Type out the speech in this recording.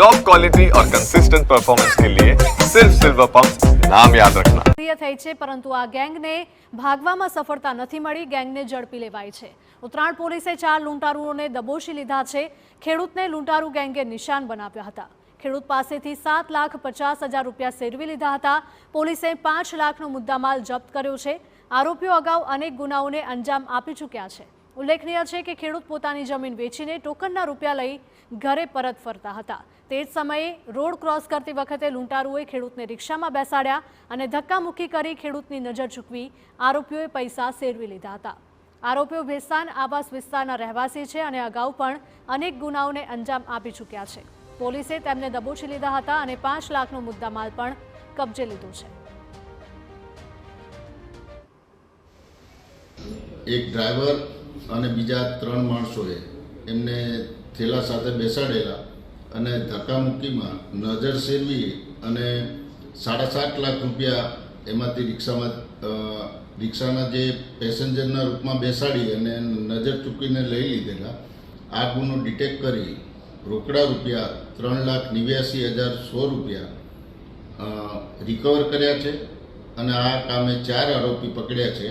Top quality और consistent performance के लिए सिर्फ सिल्वर पंप नाम याद रखना। સક્રિય થઈ છે પરંતુ આ ગેંગને ભાગવામાં સફળતા નથી મળી। ગેંગને ઝડપી લેવાઈ છે। ઉત્તરાયણ પોલીસે 4 લૂંટારુઓને દબોચી લીધા છે। ખેડૂતને લૂંટારુ ગેંગે નિશાન બનાવ્યા હતા। ખેડૂત પાસેથી 7,50,000 રૂપિયા સેરવી લીધા હતા। પોલીસે 5 લાખનો મુદ્દામાલ જપ્ત કર્યો છે। આરોપીઓ અગાઉ અનેક ગુનાઓને અંજામ આપી ચૂક્યા છે। ઉલ્લેખનીય છે કે ખેડૂત પોતાની જમીન વેચીને ટોકનના રૂપિયા લઈ ઘરે પરત ફરતા હતા। તે જ સમયે રોડ ક્રોસ કરતી વખતે લૂંટારુઓએ ખેડૂતને રિક્ષામાં બેસાડ્યા અને ધક્કામુક્કી કરી ખેડૂતની નજર ચૂકવી આરોપીઓએ પૈસા સેરવી લીધા હતા। આરોપીઓ ભેસ્તાન આવાસ વિસ્તારના રહેવાસી છે અને અગાઉ પણ અનેક ગુનાઓને અંજામ આપી ચૂક્યા છે। પોલીસે તેમને દબોચી લીધા હતા અને 5 લાખનો મુદ્દામાલ પણ કબજે લીધો છે। એક ડ્રાઈવર અને બીજા 3 માણસોએ એમને થેલા સાથે બેસાડેલા અને ધક્કામુક્કીમાં નજર સેરવી અને 7.5 લાખ રૂપિયા એમાંથી રિક્ષાના જે પેસેન્જરના રૂપમાં બેસાડી અને નજર ચૂકીને લઈ લીધેલા। આ ગુનો ડિટેક્ટ કરી રોકડા રૂપિયા 3,89,100 રૂપિયા રિકવર કર્યા છે અને આ કામે 4 આરોપી પકડ્યા છે।